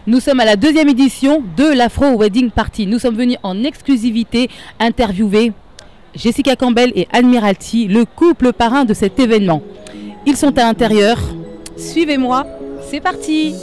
Nous sommes à la deuxième édition de l'Afro Wedding Party. Nous sommes venus en exclusivité interviewer Jessica Campbell et Admiralty, le couple parrain de cet événement. Ils sont à l'intérieur. Suivez-moi, c'est parti!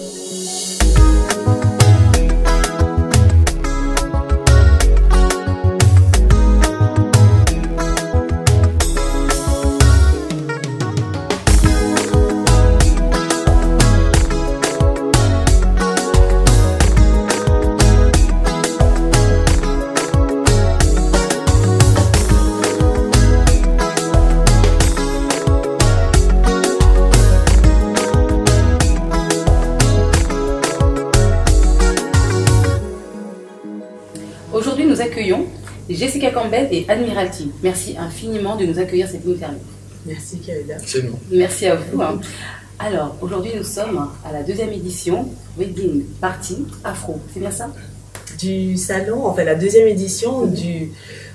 Aujourd'hui, nous accueillons Jessica Campbell et Admiralty. Merci infiniment de nous accueillir cette interview. Merci Kaïda. C'est nous. Merci à vous. Alors, aujourd'hui, nous sommes à la deuxième édition Wedding Party Afro. C'est bien ça? Du salon, enfin la deuxième édition du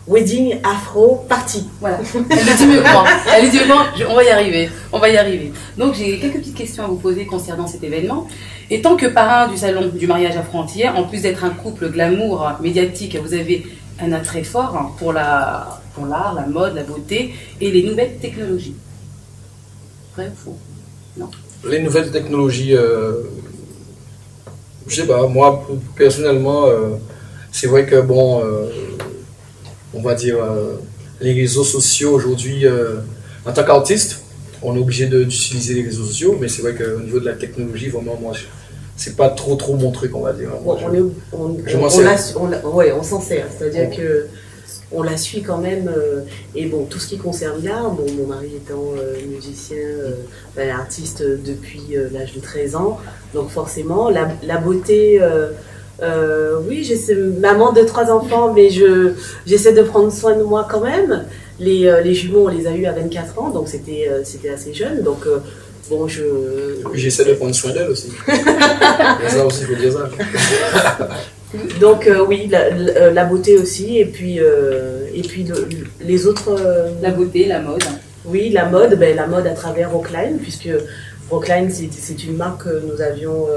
Wedding Afro Party. Voilà. Elle dit mieux que moi. Elle dit mieux que moi. On va y arriver. On va y arriver. Donc, j'ai quelques petites questions à vous poser concernant cet événement. Étant que parrain du salon du mariage afro-antillais, en plus d'être un couple glamour médiatique, vous avez un attrait fort pour l'art, la mode, la beauté et les nouvelles technologies. Vrai ou faux? Non. Les nouvelles technologies, je sais pas, moi personnellement, c'est vrai que bon, on va dire, les réseaux sociaux aujourd'hui, en tant qu'artiste, on est obligé d'utiliser les réseaux sociaux, mais c'est vrai qu'au niveau de la technologie, vraiment, moi, c'est pas trop mon truc, on va dire. Moi, on s'en sert, c'est-à-dire que on la suit quand même, et bon, tout ce qui concerne l'art, bon, mon mari étant musicien, artiste depuis l'âge de 13 ans, donc forcément, la beauté, oui, j'ai maman de 3 enfants, mais j'essaie de prendre soin de moi quand même. Les jumeaux, on les a eus à 24 ans, donc c'était assez jeune, donc bon, j'essaie de prendre soin d'elle aussi. Ça aussi, il faut dire ça. Donc oui, la beauté aussi, et puis les autres... La beauté, la mode. Oui, la mode à travers Rockline, puisque Rockline, c'est une marque que nous avions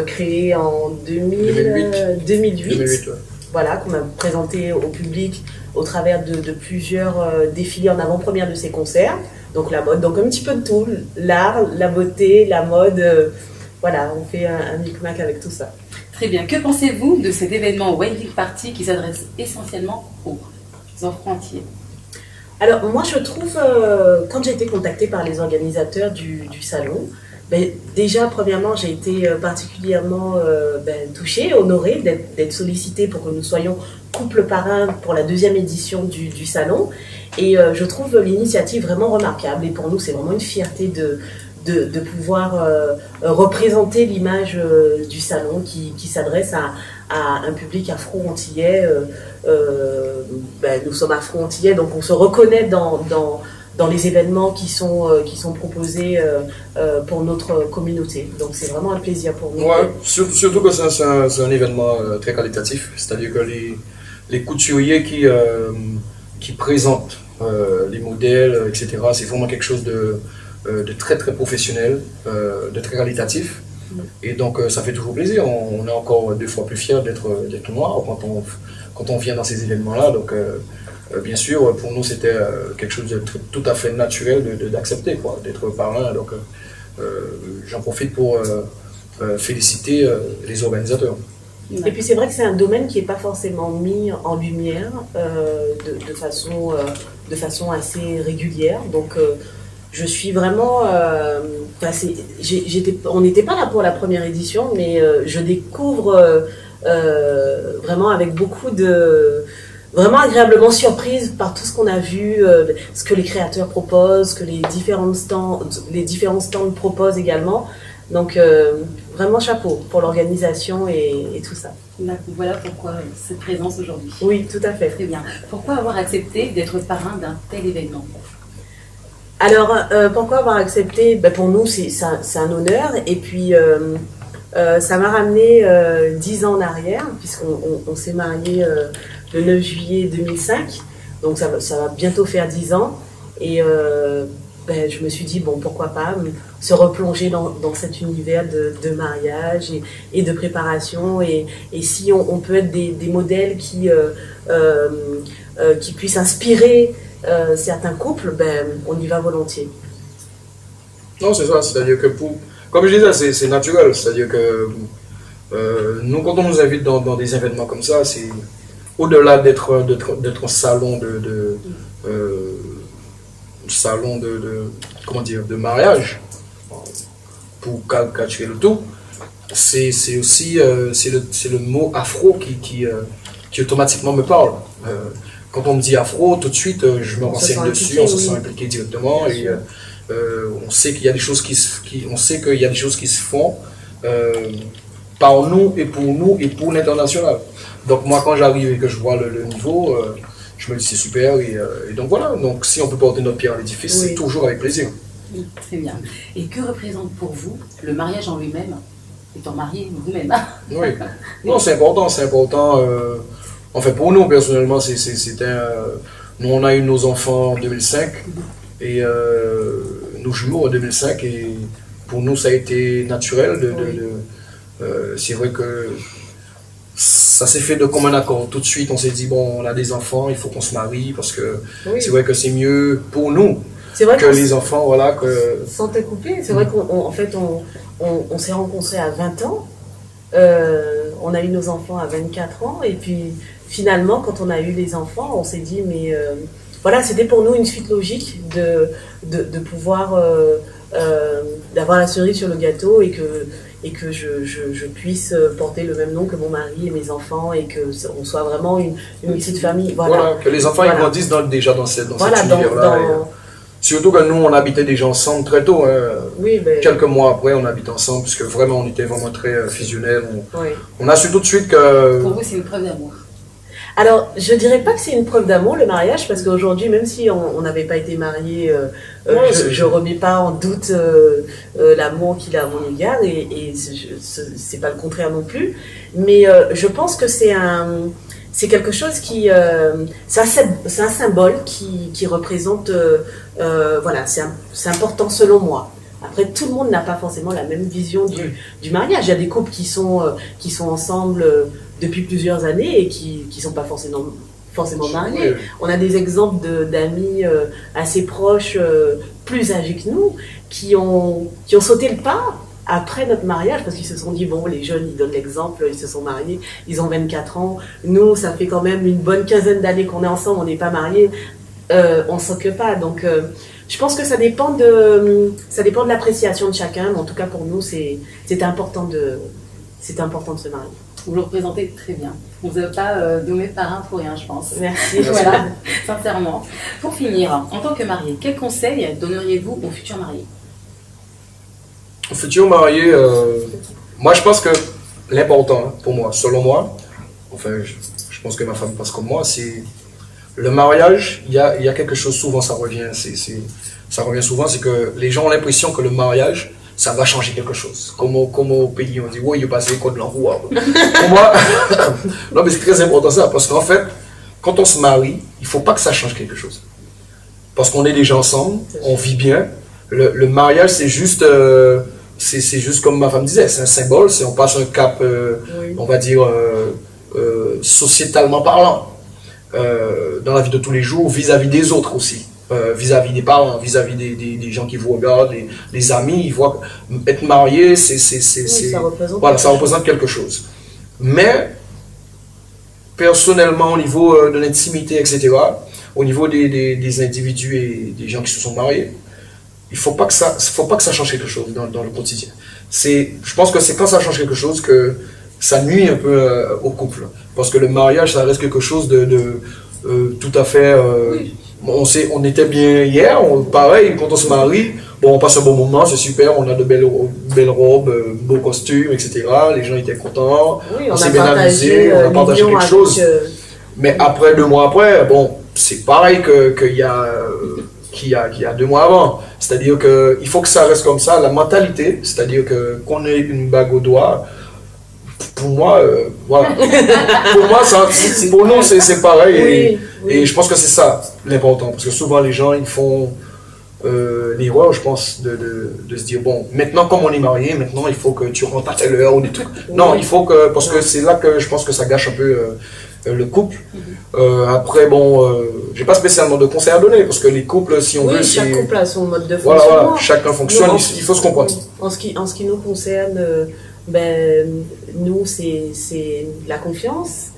créée en 2008. Ouais. Voilà, qu'on a présenté au public au travers de plusieurs défilés en avant-première de ses concerts. Donc la mode, donc un petit peu de tout, l'art, la beauté, la mode, voilà, on fait un micmac avec tout ça. Très bien. Que pensez-vous de cet événement Wedding Party qui s'adresse essentiellement aux enfants entiers? Alors moi je trouve, quand j'ai été contactée par les organisateurs du salon, déjà premièrement j'ai été particulièrement touchée, honorée d'être sollicitée pour que nous soyons couple parrain pour la deuxième édition du salon. Et je trouve l'initiative vraiment remarquable, et pour nous c'est vraiment une fierté de pouvoir représenter l'image du salon qui s'adresse à un public afro-antillais. Nous sommes afro-antillais, donc on se reconnaît dans les événements qui sont proposés pour notre communauté. Donc c'est vraiment un plaisir pour nous. Ouais, surtout que c'est un événement très qualitatif, c'est-à-dire que les couturiers qui présentent les modèles, etc., c'est vraiment quelque chose de très professionnel, de très qualitatif. Et donc ça fait toujours plaisir. On est encore 2 fois plus fiers d'être noir quand on vient dans ces événements-là. Donc bien sûr, pour nous c'était quelque chose de tout à fait naturel d'accepter, d'être parrain. Donc j'en profite pour féliciter les organisateurs. Et puis c'est vrai que c'est un domaine qui n'est pas forcément mis en lumière de façon assez régulière. Donc je suis vraiment... on n'était pas là pour la première édition, mais je découvre vraiment avec beaucoup de... Vraiment agréablement surprise par tout ce qu'on a vu, ce que les créateurs proposent, ce que les différents stands proposent également. Donc vraiment chapeau pour l'organisation et tout ça. Voilà pourquoi cette présence aujourd'hui. Oui, tout à fait. Très bien. Pourquoi avoir accepté d'être parrain d'un tel événement? Alors, pourquoi avoir accepté? Pour nous, c'est un honneur. Et puis, ça m'a ramené 10 ans en arrière, puisqu'on s'est mariés le 9 juillet 2005. Donc, ça va bientôt faire 10 ans. Et ben, je me suis dit, bon, pourquoi pas se replonger dans cet univers de mariage et de préparation. Et si on peut être des modèles qui puissent inspirer certains couples, ben, on y va volontiers. Non, c'est ça, c'est-à-dire que comme je disais, c'est naturel, c'est-à-dire que nous, quand on nous invite dans des événements comme ça, c'est au-delà d'être un salon comment dire, de mariage, pour calculer le tout, c'est aussi c'est le mot afro qui automatiquement me parle. Quand on me dit afro, tout de suite, je me renseigne dessus, on se sent impliqué directement, et on sait qu'il y a des choses qui se font par nous et pour l'international. Donc moi, quand j'arrive et que je vois le niveau, je me dis c'est super, et donc voilà. Donc si on peut porter notre pierre à l'édifice, c'est toujours avec plaisir. Très bien. Et que représente pour vous le mariage en lui-même, étant marié vous-même? Oui, non, c'est important, en fait, pour nous, personnellement, nous, on a eu nos enfants en 2005, et nos jumeaux en 2005, et pour nous, ça a été naturel. C'est vrai que ça s'est fait de commun accord. Tout de suite, on s'est dit, bon, on a des enfants, il faut qu'on se marie, parce que c'est vrai que c'est mieux pour nous que les enfants, voilà. Sans te couper, c'est vrai qu'en fait, on s'est rencontrés à 20 ans, on a eu nos enfants à 24 ans, et puis finalement, quand on a eu les enfants, on s'est dit, mais voilà, c'était pour nous une suite logique de pouvoir d'avoir la cerise sur le gâteau, et que je puisse porter le même nom que mon mari et mes enfants, et qu'on soit vraiment une petite famille. Voilà, que les enfants ils grandissent déjà dans cet univers-là. Surtout que nous, on habitait déjà ensemble très tôt. Quelques mois après, on habitait ensemble, parce que vraiment, on était vraiment très fusionnels. On a su tout de suite que... Pour vous, c'est une preuve d'amour? Alors, je dirais pas que c'est une preuve d'amour, le mariage, parce qu'aujourd'hui, même si on n'avait pas été mariés, je remets pas en doute l'amour qu'il a à mon égard, et c'est pas le contraire non plus. Mais je pense que c'est quelque chose qui... c'est un symbole qui représente... voilà, c'est important selon moi. Après, tout le monde n'a pas forcément la même vision du mariage. Il y a des couples qui sont ensemble depuis plusieurs années et qui ne sont pas forcément mariés. On a des exemples d'amis assez proches, plus âgés que nous, qui ont sauté le pas après notre mariage, parce qu'ils se sont dit, bon, les jeunes, ils donnent l'exemple, ils se sont mariés, ils ont 24 ans. Nous, ça fait quand même une bonne quinzaine d'années qu'on est ensemble, on n'est pas mariés, on ne s'occupe pas. Donc, je pense que ça dépend de l'appréciation de chacun, mais en tout cas, pour nous, c'est important de se marier. Vous le représentez très bien. On ne vous a pas nommé parrain pour rien, je pense. Merci. Voilà, sincèrement. Pour finir, en tant que marié, quels conseils donneriez-vous aux futurs mariés? Aux futurs mariés, moi je pense que l'important pour moi, selon moi, enfin je pense que ma femme pense comme moi, c'est le mariage. Il y a quelque chose, souvent ça revient, ça revient souvent, c'est que les gens ont l'impression que le mariage, ça va changer quelque chose. Comme au pays, on dit, oui, il est passé quoi de l'enroue. Pour moi, non, mais c'est très important ça, parce qu'en fait, quand on se marie, il ne faut pas que ça change quelque chose. Parce qu'on est déjà ensemble, on vit bien. Le mariage, c'est juste comme ma femme disait, c'est un symbole, on passe un cap, on va dire, sociétalement parlant, dans la vie de tous les jours, vis-à-vis des autres aussi. Vis-à-vis des parents, vis-à-vis des gens qui vous regardent, les amis, ils voient être marié, ça représente quelque chose. Mais, personnellement, au niveau de l'intimité, etc., au niveau des individus et des gens qui se sont mariés, il ne faut pas que ça change quelque chose dans le quotidien. Je pense que c'est quand ça change quelque chose que ça nuit un peu au couple. Parce que le mariage, ça reste quelque chose de tout à fait... On était bien hier, pareil, quand on se marie, bon, on passe un bon moment, c'est super, on a de belles robes, beaux costumes, etc. Les gens étaient contents, on s'est bien amusé, on a partagé quelque chose. Mais après, 2 mois après, bon, c'est pareil qu'il y a 2 mois avant. C'est-à-dire qu'il faut que ça reste comme ça, la mentalité, c'est-à-dire qu'on ait une bague au doigt. Pour moi, voilà. Pour nous, c'est pareil. Et je pense que c'est ça l'important. Parce que souvent, les gens, ils font l'erreur, je pense, de se dire, bon, maintenant comme on est marié, maintenant il faut que tu rentres à telle heure ou des trucs. Non, il faut que, parce que c'est là que je pense que ça gâche un peu le couple. Après, bon, j'ai pas spécialement de conseils à donner, parce que les couples, si on veut... chaque couple a son mode de fonctionnement. Voilà, chacun fonctionne, il faut se comprendre. En ce qui nous concerne, nous, c'est la confiance,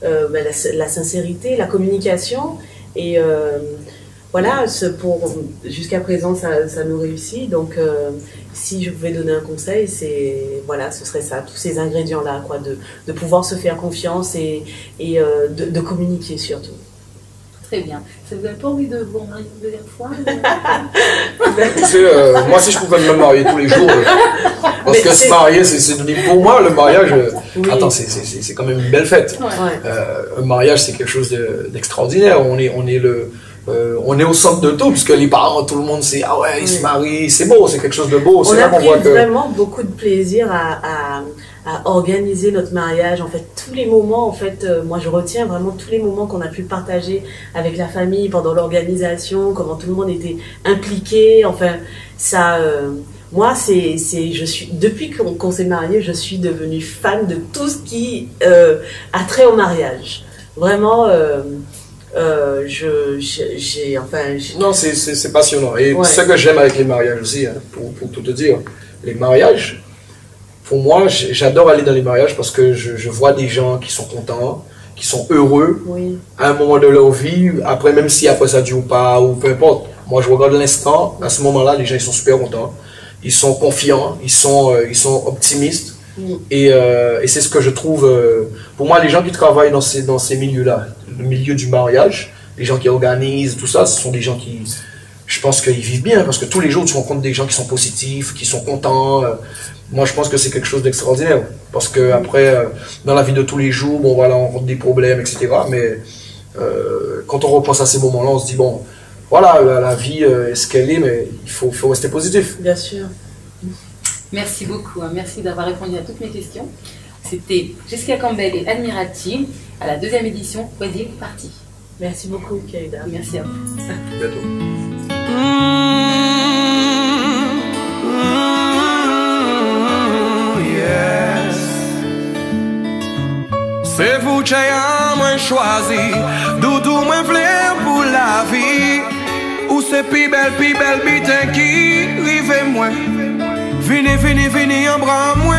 la sincérité, la communication, et voilà, jusqu'à présent, ça nous réussit. Donc, si je pouvais donner un conseil, ce serait ça, tous ces ingrédients-là, quoi, de pouvoir se faire confiance et de communiquer surtout. Très bien. Ça vous donne pas envie de vous marier une deuxième fois? Tu sais, moi, si je pouvais me marier tous les jours, parce que se marier, pour moi, le mariage, attends, c'est quand même une belle fête. Ouais. Un mariage, c'est quelque chose d'extraordinaire. On est au centre de tout, puisque les parents, tout le monde sait, ah ouais, ils se marient, c'est beau, c'est quelque chose de beau. On a pris vraiment beaucoup de plaisir à organiser notre mariage. En fait, tous les moments, en fait, moi je retiens vraiment tous les moments qu'on a pu partager avec la famille pendant l'organisation, comment tout le monde était impliqué. Enfin, ça, moi, depuis qu'on s'est marié, je suis devenue fan de tout ce qui a trait au mariage. Vraiment. Non, c'est passionnant. Et ce que j'aime avec les mariages aussi, hein, pour tout te dire, les mariages, pour moi, j'adore aller dans les mariages parce que je vois des gens qui sont contents, qui sont heureux à un moment de leur vie, après, même si après ça dure ou pas, ou peu importe. Moi, je regarde l'instant, à ce moment-là, les gens ils sont super contents, ils sont confiants, ils sont optimistes. Et c'est ce que je trouve, pour moi, les gens qui travaillent dans ces milieux-là, le milieu du mariage, les gens qui organisent, tout ça, ce sont des gens qui, je pense qu'ils vivent bien, parce que tous les jours, tu rencontres des gens qui sont positifs, qui sont contents. Moi, je pense que c'est quelque chose d'extraordinaire, parce que après, dans la vie de tous les jours, bon, voilà, on rencontre des problèmes, etc. Mais quand on repense à ces moments-là, on se dit, bon, voilà, la vie est ce qu'elle est, mais il faut rester positif. Bien sûr. Merci beaucoup, hein. Merci d'avoir répondu à toutes mes questions. C'était Jessica Campbell et Admirati à la 2e édition Wedding Party. Merci beaucoup, Kaïda. Merci à vous. À bientôt. Yes. C'est vous qui avez choisi, doudou moi vle pour la vie. Ou c'est pi belle bitin qui rive moi. Vini, en bras moi.